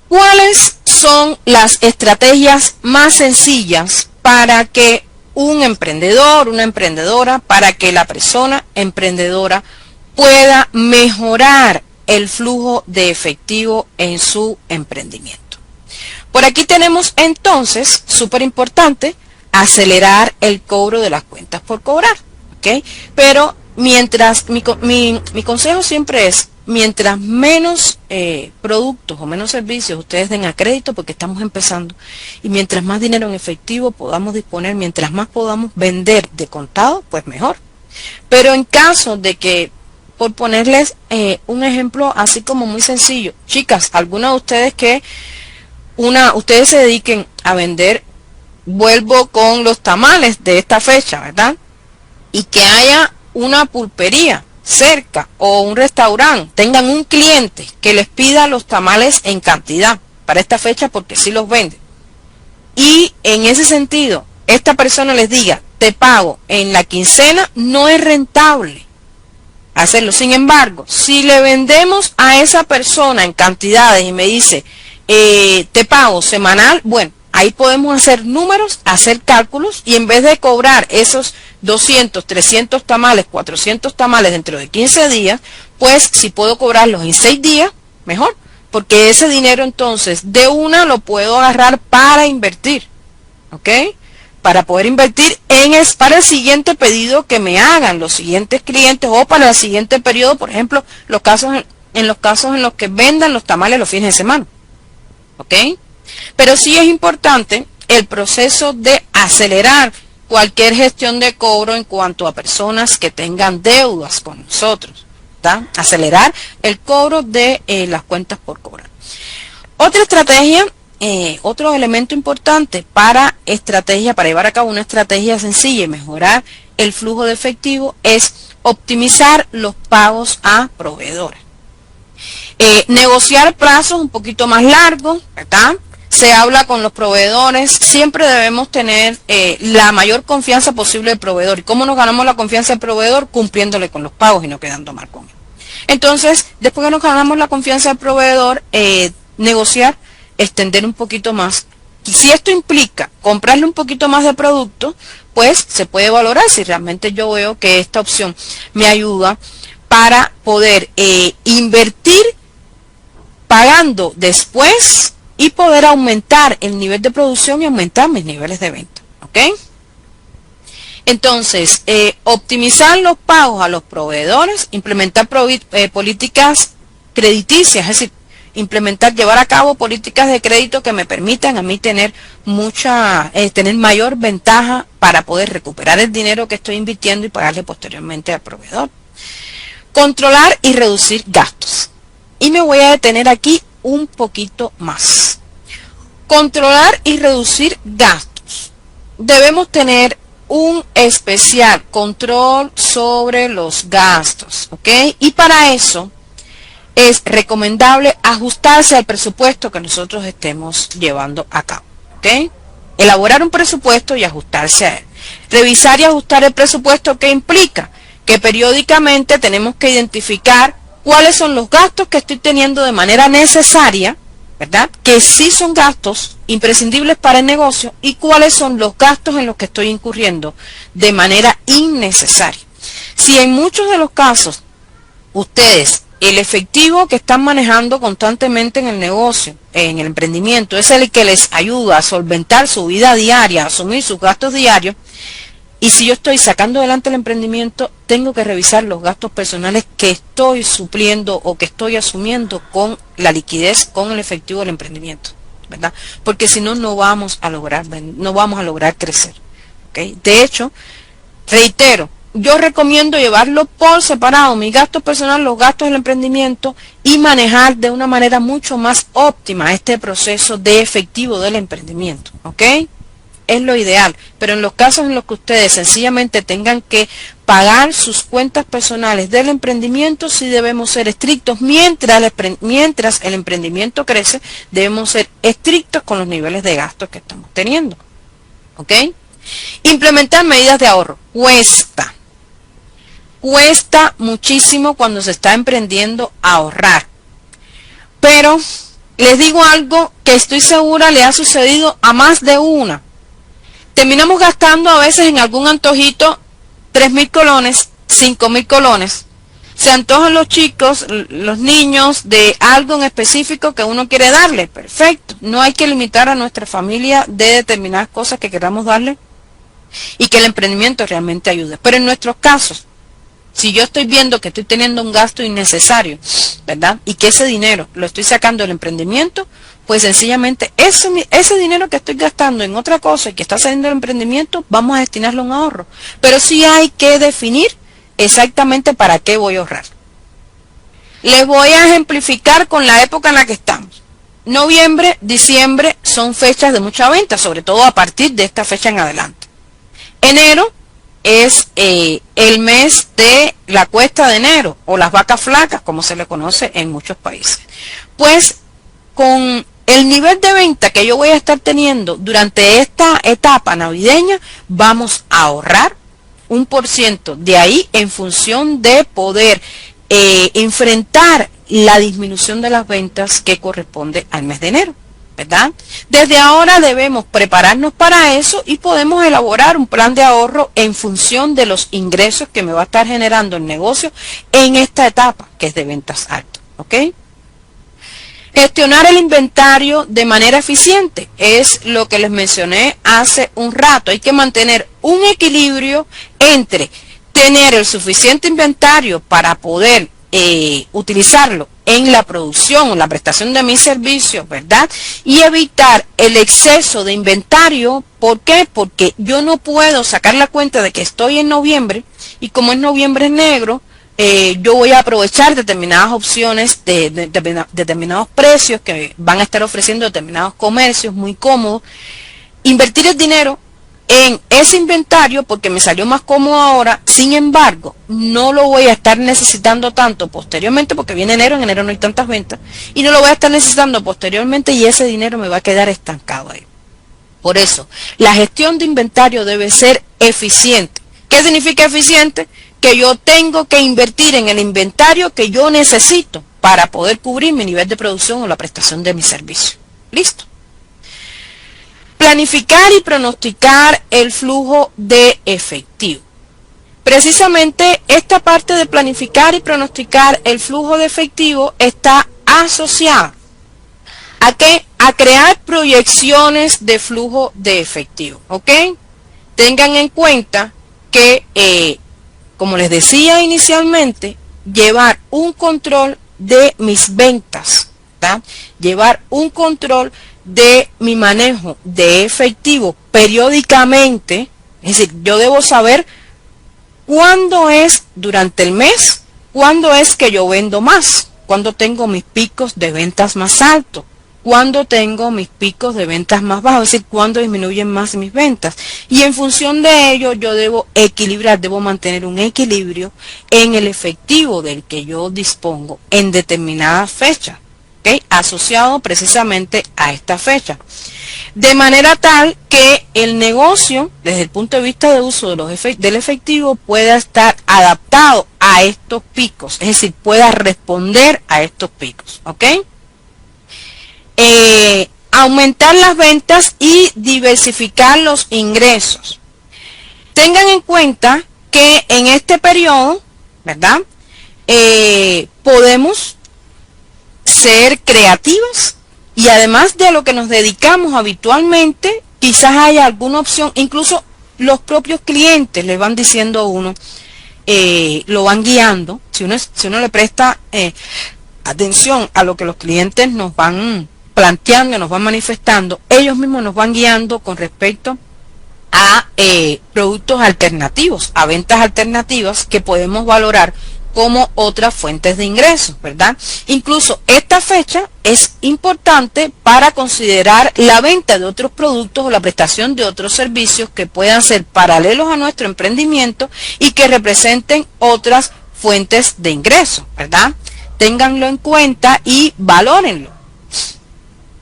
¿Cuáles son las estrategias más sencillas para que un emprendedor, una emprendedora, para que la persona emprendedora pueda mejorar el flujo de efectivo en su emprendimiento? Por aquí tenemos entonces, súper importante, acelerar el cobro de las cuentas por cobrar, ¿ok? Pero mientras, mi consejo siempre es, mientras menos productos o menos servicios ustedes den a crédito, porque estamos empezando, y mientras más dinero en efectivo podamos disponer, mientras más podamos vender de contado, pues mejor. Pero en caso de que, por ponerles un ejemplo así como muy sencillo, chicas, algunas de ustedes que ustedes se dediquen a vender, vuelvo con los tamales de esta fecha, ¿verdad? Y que haya una pulpería cerca o un restaurante, tengan un cliente que les pida los tamales en cantidad para esta fecha porque sí los venden. Y en ese sentido, esta persona les diga, te pago en la quincena, no es rentable hacerlo. Sin embargo, si le vendemos a esa persona en cantidades y me dice, te pago semanal, bueno, ahí podemos hacer números, hacer cálculos, y en vez de cobrar esos 200, 300 tamales, 400 tamales dentro de 15 días, pues si puedo cobrarlos en 6 días, mejor, porque ese dinero entonces de una lo puedo agarrar para invertir, ¿ok? Para poder invertir para el siguiente pedido que me hagan los siguientes clientes, o para el siguiente periodo, por ejemplo, en los casos en los que vendan los tamales los fines de semana, ¿ok? Pero sí es importante el proceso de acelerar cualquier gestión de cobro en cuanto a personas que tengan deudas con nosotros, ¿tá? Acelerar el cobro de las cuentas por cobrar. Otra estrategia, otro elemento importante para llevar a cabo una estrategia sencilla y mejorar el flujo de efectivo es optimizar los pagos a proveedores. Negociar plazos un poquito más largos, ¿verdad? Se habla con los proveedores, siempre debemos tener la mayor confianza posible del proveedor. ¿Y cómo nos ganamos la confianza del proveedor? Cumpliéndole con los pagos y no quedando mal con él. Entonces, después que nos ganamos la confianza del proveedor, negociar, extender un poquito más. Y si esto implica comprarle un poquito más de producto, pues se puede valorar si realmente yo veo que esta opción me ayuda para poder invertir pagando después y poder aumentar el nivel de producción y aumentar mis niveles de venta, ¿ok? Entonces, optimizar los pagos a los proveedores, implementar políticas crediticias, es decir, llevar a cabo políticas de crédito que me permitan a mí tener mayor ventaja para poder recuperar el dinero que estoy invirtiendo y pagarle posteriormente al proveedor. Controlar y reducir gastos. Y me voy a detener aquí un poquito más. Controlar y reducir gastos. Debemos tener un especial control sobre los gastos, ¿ok? Y para eso es recomendable ajustarse al presupuesto que nosotros estemos llevando a cabo, ¿ok? Elaborar un presupuesto y ajustarse a él. Revisar y ajustar el presupuesto, ¿qué implica? Que periódicamente tenemos que identificar cuáles son los gastos que estoy teniendo de manera necesaria, ¿verdad? Que sí son gastos imprescindibles para el negocio, y cuáles son los gastos en los que estoy incurriendo de manera innecesaria. Si en muchos de los casos ustedes, el efectivo que están manejando constantemente en el negocio, en el emprendimiento, es el que les ayuda a solventar su vida diaria, a asumir sus gastos diarios, y si yo estoy sacando adelante el emprendimiento, tengo que revisar los gastos personales que estoy supliendo o que estoy asumiendo con la liquidez, con el efectivo del emprendimiento, ¿verdad? Porque si no, no vamos a lograr crecer, ¿okay? De hecho, reitero, yo recomiendo llevarlo por separado, mis gastos personales, los gastos del emprendimiento, y manejar de una manera mucho más óptima este proceso de efectivo del emprendimiento, ¿ok? Es lo ideal, pero en los casos en los que ustedes sencillamente tengan que pagar sus cuentas personales del emprendimiento, sí debemos ser estrictos. Mientras el emprendimiento crece, debemos ser estrictos con los niveles de gastos que estamos teniendo, ¿ok? Implementar medidas de ahorro. Cuesta muchísimo cuando se está emprendiendo ahorrar, pero Les digo algo que estoy segura le ha sucedido a más de una. Terminamos gastando a veces en algún antojito 3.000 colones, 5.000 colones. Se antojan los chicos, los niños, de algo en específico que uno quiere darle. Perfecto. No hay que limitar a nuestra familia de determinadas cosas que queramos darle y que el emprendimiento realmente ayude. Pero en nuestros casos, si yo estoy viendo que estoy teniendo un gasto innecesario, ¿verdad? Y que ese dinero lo estoy sacando del emprendimiento, pues sencillamente ese dinero que estoy gastando en otra cosa y que está saliendo del emprendimiento, vamos a destinarlo a un ahorro. Pero sí hay que definir exactamente para qué voy a ahorrar. Les voy a ejemplificar con la época en la que estamos. Noviembre, diciembre son fechas de mucha venta, sobre todo a partir de esta fecha en adelante. Enero es el mes de la cuesta de enero o las vacas flacas, como se le conoce en muchos países. Pues con el nivel de venta que yo voy a estar teniendo durante esta etapa navideña, vamos a ahorrar un % de ahí en función de poder enfrentar la disminución de las ventas que corresponde al mes de enero, ¿verdad? Desde ahora debemos prepararnos para eso y podemos elaborar un plan de ahorro en función de los ingresos que me va a estar generando el negocio en esta etapa, que es de ventas altas, ¿ok? Gestionar el inventario de manera eficiente es lo que les mencioné hace un rato. Hay que mantener un equilibrio entre tener el suficiente inventario para poder utilizarlo en la producción o la prestación de mis servicios, ¿verdad? Y evitar el exceso de inventario. ¿Por qué? Porque yo no puedo sacar la cuenta de que estoy en noviembre y como es noviembre negro, yo voy a aprovechar determinadas opciones de determinados precios que van a estar ofreciendo determinados comercios muy cómodos. Invertir el dinero en ese inventario porque me salió más cómodo ahora, sin embargo, no lo voy a estar necesitando tanto posteriormente porque viene enero, en enero no hay tantas ventas, y no lo voy a estar necesitando posteriormente y ese dinero me va a quedar estancado ahí. Por eso, la gestión de inventario debe ser eficiente. ¿Qué significa eficiente? Que yo tengo que invertir en el inventario que yo necesito para poder cubrir mi nivel de producción o la prestación de mi servicio. ¿Listo? Planificar y pronosticar el flujo de efectivo. Precisamente esta parte de planificar y pronosticar el flujo de efectivo está asociada ¿a qué? A crear proyecciones de flujo de efectivo, ¿ok? Tengan en cuenta que como les decía inicialmente, llevar un control de mis ventas, ¿tá? Llevar un control de mi manejo de efectivo periódicamente, es decir, yo debo saber cuándo es durante el mes, cuándo es que yo vendo más, cuándo tengo mis picos de ventas más altos, cuándo tengo mis picos de ventas más bajos, es decir, cuándo disminuyen más mis ventas. Y en función de ello, yo debo equilibrar, debo mantener un equilibrio en el efectivo del que yo dispongo en determinada fecha, ¿okay? Asociado precisamente a esta fecha. De manera tal que el negocio, desde el punto de vista de uso de del efectivo, pueda estar adaptado a estos picos, es decir, pueda responder a estos picos, ¿ok? Aumentar las ventas y diversificar los ingresos. Tengan en cuenta que en este periodo, ¿verdad? Podemos ser creativos y además de lo que nos dedicamos habitualmente, quizás haya alguna opción, incluso los propios clientes le van diciendo a uno, lo van guiando, si uno le presta atención a lo que los clientes nos van planteando, nos van manifestando, ellos mismos nos van guiando con respecto a productos alternativos, a ventas alternativas que podemos valorar como otras fuentes de ingresos, ¿verdad? Incluso esta fecha es importante para considerar la venta de otros productos o la prestación de otros servicios que puedan ser paralelos a nuestro emprendimiento y que representen otras fuentes de ingresos, ¿verdad? Ténganlo en cuenta y valórenlo.